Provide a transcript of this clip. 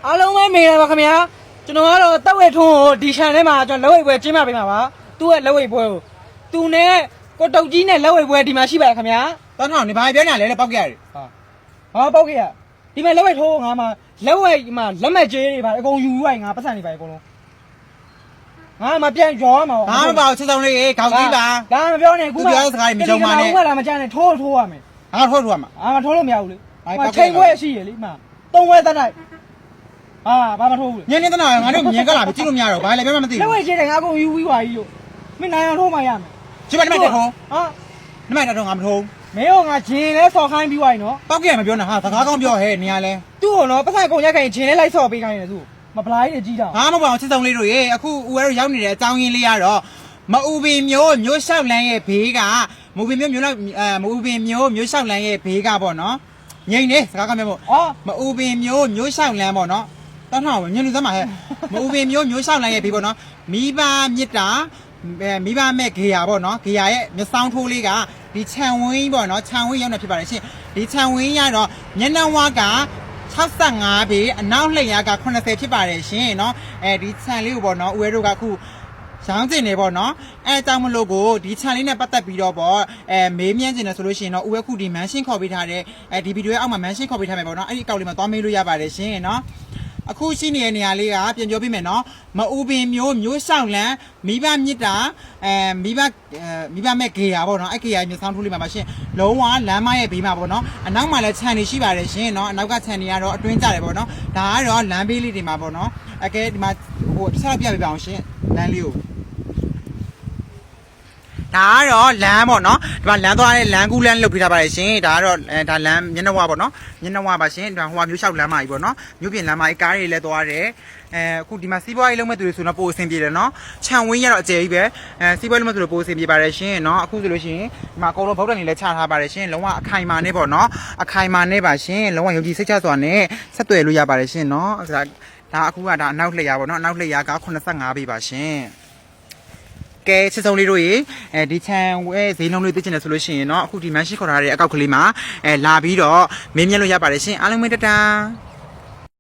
အားလုံးပဲမေးရပါခင်ဗျာကျွန်တော်ကတော့တက်ဝဲထွန်းကိုဒီ channel ထဲမှာကျွန်တော်လက်ဝဲပွဲကျင်းပပေးမှာပါသူ့ရဲ့လက်ဝဲပွဲကိုသူနဲ့ကိုတုတ်ကြီးနဲ့လက်ဝဲပွဲဒီမှာရှိပါခင်ဗျာ တောင်းထောင်နေဘာပြောညာလဲလေပောက်ကြရတယ် ဟာပေါက်ခဲ့ရဒီမှာလက်ဝဲထိုးငါမှာလက်ဝဲမှာလက်မဲ့ကျေးတွေပါအကုန်ယူယူလိုက်ငါပတ်စံနေပါအကုန်လုံးငါမှပြန်ရောမှာ ဘာမပေါ့စစ်ဆောင်လေးခေါင်းကြီးပါ ဒါမပြောနဲ့ခုမှ ပြောစကားတွေမကြုံပါနဲ့ ခုမှလာမကြနဲ့ထိုးရမယ် ငါထိုးထူရမှာ အာမထိုးလို့မရဘူးလေချိန်ခွဲရှိရလေမှ3ဝဲတက်လိုက်ဘာမထိုးဘူး ညနေတနာငါတို့မြင်ကြလာပြီကြည့်လို့မရတော့ဘာလဲပြောမှမသိ လက် ဘူး ဝဲကျေးတွေငါအကုန်ယူပြီးပါကြီးလို့မင်းနိုင်အောင်ထိုးမှရမယ် ချိမနမတက်ထုံး ဟာ နမတက်ထုံးငါမထုံး မင်းတို့ငါဂျင်းလဲဆော်ခိုင်းပြီးသွားပြီနော် ပောက်ကြရမပြောနဲ့ဟာစကားကောင်းပြောဟဲ့နေရလဲ သူ့ကိုနော်ပတ်စံကုန်ရက်ခိုင်ဂျင်းလဲလိုက်ဆော်ပေးခိုင်းတယ်သူမပလိုက်တွေကြီးတောင် ဘာမပေါ့စစ်ဆောင်လေးတို့ရေအခုဦးရဲတို့ရောက်နေတဲ့အကြောင်းရင်းလေးကတော့မအူပင်မျိုးလျှောက်လန်းရဲ့ဘေးကမအူပင်မျိုးလျှောက်လန်းရဲ့ဘေးကပေါ့နော်ငိမ့်နေစကားကောင်းပြောမို့ အော် မအူပင်မျိုးလျှောက်လန်းပေါ့နော်တောင်းထောင်ညနေစမ်းပါဟဲ့မအူပင်မျိုးလျှောက်လန်းရဲ့ဘေးပေါ့နော်မိဘမြစ်တာမိဘမဲ့ဂေယာပေါ့နော်ဂေယာရဲ့မျက်စောင်းထိုးလေးကဒီခြံဝင်းပေါ့နော်ခြံဝင်းရောက်နေဖြစ်ပါတယ်ရှင်ဒီခြံဝင်းရတော့မျက်နှာဝါက65ပေအနောက်လှည့်ရက80ဖြစ်ပါတယ်ရှင်เนาะအဲဒီခြံလေးကိုပေါ့နော်ဦးရဲတို့ကအခုရောင်းကျင်နေပေါ့နော်အဲအကြောင်းမလို့ကိုဒီခြံလေးနဲ့ပတ်သက်ပြီးတော့ပေါ့မေးမြန်းကျင်တယ်ဆိုလို့ရှိရင်တော့ဦးရဲခုဒီမန်ရှင်းခေါ်ပေးထားတဲ့ဒီဗီဒီယိုရဲ့အောက်မှာမန်ရှင်းခေါ်ပေးထားမယ်ပေါ့နော်အဲ့ဒီအကောင့်လေးမှာသွားမေးလို့ရပါတယ်ရှင်เนาะအခုရှိနေတဲ့နေရာလေးကပြန်ပြောပြမယ်နော်မအူပင်မျိုးဆောင်လန်းမိဘမြစ်တာမိဘမဲ့ဂေယာပေါ့နော်အဲ့ဂေယာမျိုးဆောင်းထိုးလေးမှာပါရှင်လုံးဝလမ်းမရဲ့ဘေးမှာပေါ့နော်အနောက်မှာလည်းခြံနေရှိပါတယ်ရှင်နော်အနောက်ကခြံနေကတော့အတွင်းကြတယ်ပေါ့နော်ဒါကတော့လမ်းဘေးလေးတွေမှာပေါ့နော်အကဲဒီမှာဟိုတစ်ချက်ပြပေးပါအောင်ရှင်လမ်းလေးကိုဒါကတော့လမ်းပေါ့နော်ဒီမှာလမ်းသွားတဲ့လမ်းကူးလမ်းလုတ်ပြထားပါတယ်ရှင်ဒါကတော့ဒါလမ်းမျက်နှာဝါပေါ့နော်မျက်နှာဝါပါရှင်ဒါဟိုကမျိုးလျှောက်လမ်းမကြီးပေါ့နော်မြို့ပြင်လမ်းမကြီးကားတွေလည်းသွားတယ်အခုဒီမှာစီးပွားရေးလုံးမဲ့သူတွေဆိုတော့ပိုအဆင်ပြေတယ်နော်ခြံဝင်းရတော့အကျယ်ကြီးပဲစီးပွားရေးလုံးမဲ့သူတွေပိုအဆင်ပြေပါတယ်ရှင်နော်အခုဆိုလို့ရှိရင်ဒီမှာအကုန်လုံးဗုဒ္ဓနေလည်းချထားပါတယ်ရှင်လုံးဝအခိုင်မာနေပေါ့နော်အခိုင်မာနေပါရှင်လုံးဝယုံကြည်စိတ်ချစွာနဲ့ဆက်သွယ်လို့ရပါတယ်ရှင်နော်ဒါအခုကဒါအနောက်လျှက်ရပေါ့နော်အနောက်လျှက်ရက85ပေပါရှင်ကဲစစ်ဆုံးလေးတို့ရေဒီချန်ဝဲဈေးနှုန်းလေးသိချင်တယ်ဆိုလို့ရှိရင်เนาะအခုဒီမန်ရှိခေါ်ထားတဲ့အကောက်ကလေးမှာလာပြီးတော့မင်းမြတ်လို့ရပါတယ်ရှင်အားလုံးပဲတတား